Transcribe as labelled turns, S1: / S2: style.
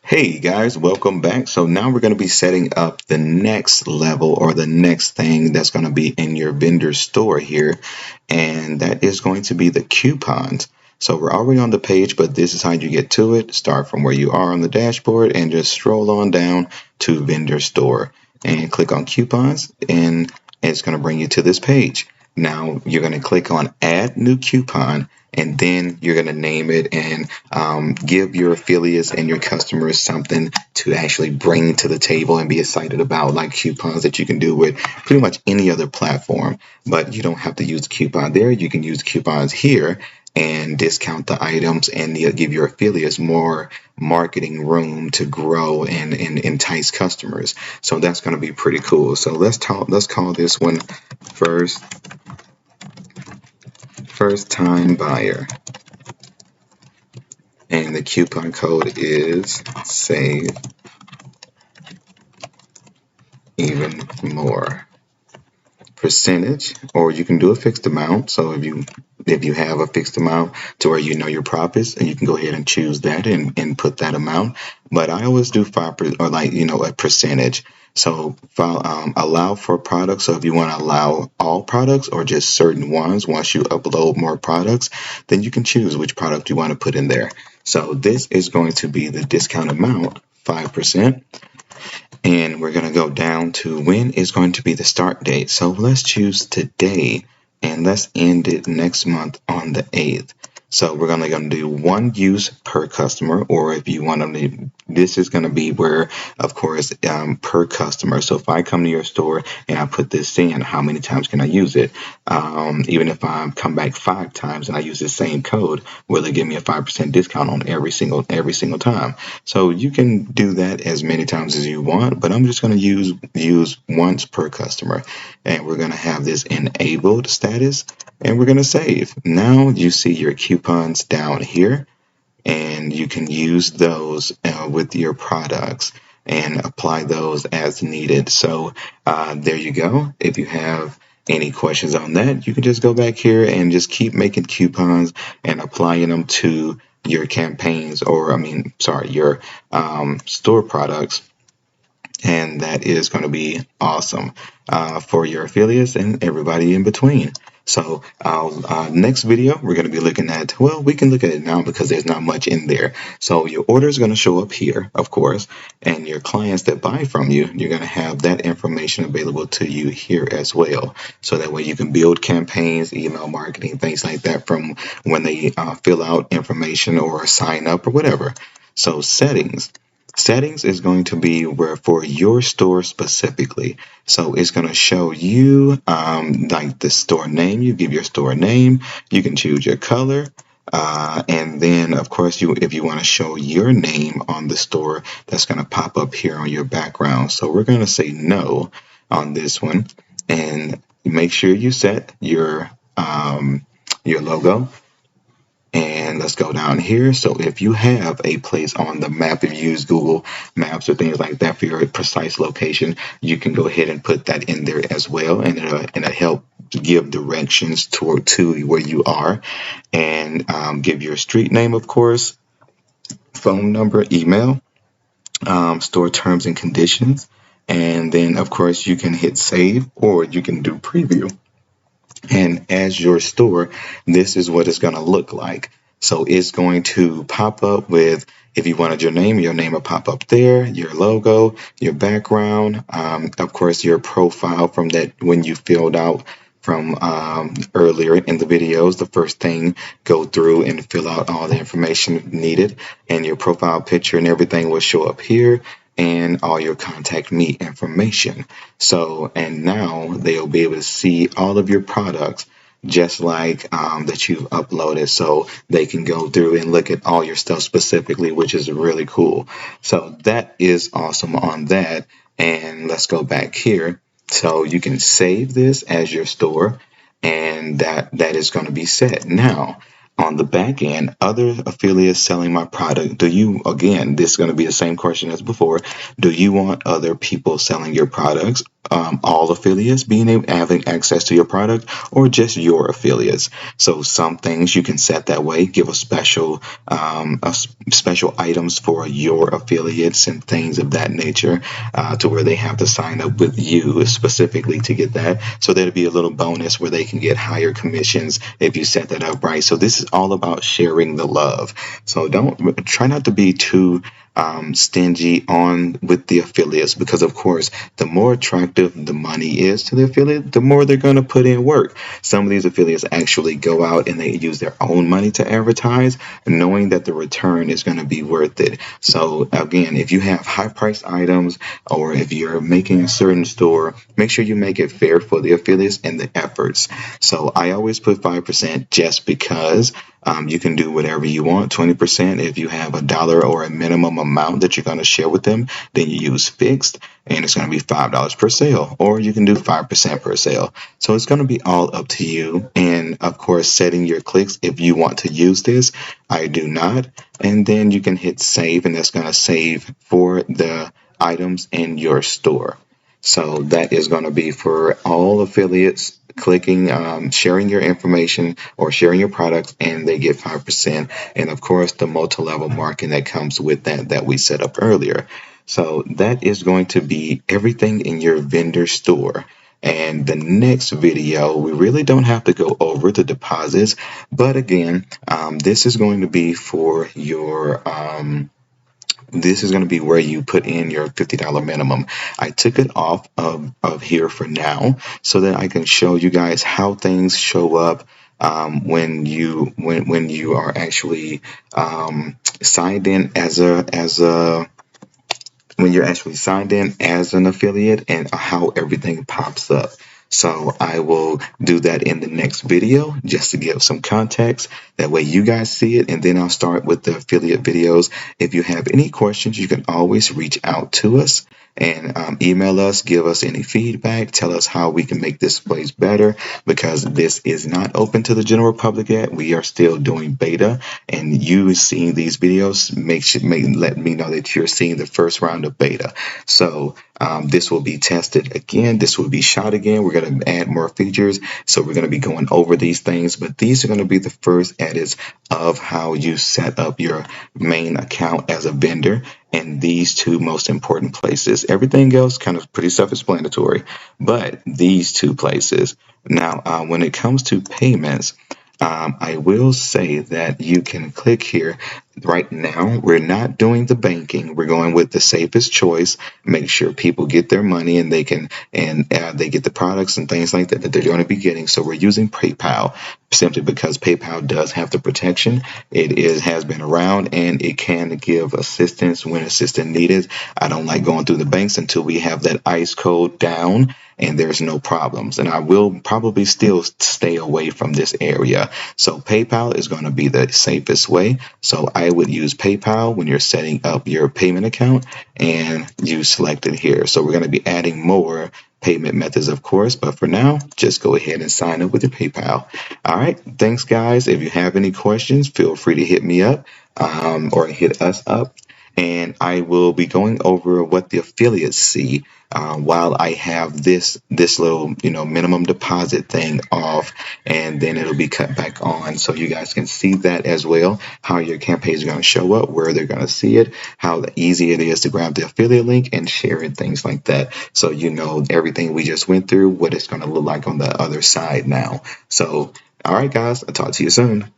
S1: Hey guys, welcome back. So now we're going to be setting up the next level or the next thing that's going to be in your vendor store here, and that is going to be the coupons. So we're already on the page, but this is how you get to it. Start from where you are on the dashboard and just stroll on down to vendor store and click on coupons, and it's going to bring you to this page. Now you're going to click on add new coupon, and then you're going to name it and give your affiliates and your customers something to actually bring to the table and be excited about, like coupons that you can do with pretty much any other platform. But you don't have to use the coupon there. You can use coupons here and discount the items and give your affiliates more marketing room to grow and entice customers. So that's going to be pretty cool. So let's call this one first time buyer, and the coupon code is save even more. Percentage, or you can do a fixed amount. So if you have a fixed amount to where you know your profits, and you can go ahead and choose that and put that amount. But I always do 5% or a percentage. So allow for products. So if you want to allow all products or just certain ones, once you upload more products, then you can choose which product you want to put in there. So this is going to be the discount amount, 5%. And we're going to go down to when is going to be the start date. So let's choose today, and let's end it next month on the 8th. So we're going to do one use per customer, or if you want to, this is going to be where, of course, per customer. So if I come to your store and I put this in, how many times can I use it? Even if I come back 5 times and I use the same code, will it give me a 5% discount on every single time? So you can do that as many times as you want, but I'm just going to use once per customer, and we're going to have this enabled status. And we're going to save. Now you see your coupons down here, and you can use those with your products and apply those as needed. So there you go. If you have any questions on that, you can just go back here and just keep making coupons and applying them to your campaigns, or your store products. And that is going to be awesome for your affiliates and everybody in between. So next video, we're going to be looking at, well, we can look at it now because there's not much in there. So your order is going to show up here, of course, and your clients that buy from you, you're going to have that information available to you here as well. So that way you can build campaigns, email marketing, things like that from when they fill out information or sign up or whatever. So settings. Settings is going to be where for your store specifically. So it's going to show you like the store name. You give your store name. You can choose your color. And then, of course, if you want to show your name on the store, that's going to pop up here on your background. So we're going to say no on this one. And make sure you set your logo. And let's go down here. So if you have a place on the map, if you use Google Maps or things like that for your precise location, you can go ahead and put that in there as well, and it'll help give directions to where you are, and give your street name, of course, phone number, email, store terms and conditions, and then of course you can hit save, or you can do preview. And as your store, this is what it's going to look like. So it's going to pop up with, if you wanted your name will pop up there, your logo, your background, of course, your profile from that when you filled out from earlier in the videos. The first thing, go through and fill out all the information needed, and your profile picture and everything will show up here, and all your contact me information. So, and now they'll be able to see all of your products just like that you've uploaded, so they can go through and look at all your stuff specifically, which is really cool. So that is awesome on that. And let's go back here. So you can save this as your store, and that is going to be set. Now, On the back end, other affiliates selling my product, do you, again, this is going to be the same question as before, do you want other people selling your products, all affiliates being able having access to your product, or just your affiliates? So some things you can set that way, give special items for your affiliates and things of that nature, to where they have to sign up with you specifically to get that. So there'll be a little bonus where they can get higher commissions if you set that up right. So this is all about sharing the love. So don't try not to be too stingy on with the affiliates, because of course the more attractive the money is to the affiliate, the more they're going to put in work. Some of these affiliates actually go out and they use their own money to advertise, knowing that the return is going to be worth it. So again, if you have high priced items, or if you're making a certain store, make sure you make it fair for the affiliates and the efforts. So I always put 5% just because you can do whatever you want. 20% if you have $1 or a minimum amount that you're going to share with them, then you use fixed, and it's going to be $5 per sale, or you can do 5% per sale. So it's going to be all up to you. And of course, setting your clicks if you want to use this. I do not. And then you can hit save, and that's going to save for the items in your store. So that is going to be for all affiliates clicking, sharing your information or sharing your products, and they get 5%. And of course, the multi-level marketing that comes with that we set up earlier. So that is going to be everything in your vendor store. And the next video, we really don't have to go over the deposits, but again, this is going to be for your this is going to be where you put in your $50 minimum. I took it off of here for now so that I can show you guys how things show up when you are actually signed in as a when you're actually signed in as an affiliate, and how everything pops up. So I will do that in the next video just to give some context. That way you guys see it, and then I'll start with the affiliate videos. If you have any questions, you can always reach out to us and email us, give us any feedback, tell us how we can make this place better, because this is not open to the general public yet. We are still doing beta, and you seeing these videos let me know that you're seeing the first round of beta. So this will be tested again. This will be shot again. We're going to add more features. So we're going to be going over these things, but these are going to be the first edits of how you set up your main account as a vendor in these two most important places. Everything else kind of pretty self-explanatory, but these two places. Now, when it comes to payments, I will say that you can click here. Right now, we're not doing the banking. We're going with the safest choice. Make sure people get their money and they get the products and things like that that they're going to be getting. So we're using PayPal simply because PayPal does have the protection. Has been around, and it can give assistance when assistance needed. I don't like going through the banks until we have that ICE code down and there's no problems. And I will probably still stay away from this area. So PayPal is going to be the safest way. So I would use PayPal when you're setting up your payment account, and you select it here. So we're going to be adding more payment methods, of course, but for now, just go ahead and sign up with your PayPal. All right. Thanks, guys. If you have any questions, feel free to hit me up or hit us up. And I will be going over what the affiliates see while I have this little minimum deposit thing off, and then it'll be cut back on, so you guys can see that as well, how your campaigns are going to show up, where they're going to see it, how easy it is to grab the affiliate link and share it, things like that. So everything we just went through, what it's going to look like on the other side now. So all right, guys, I'll talk to you soon.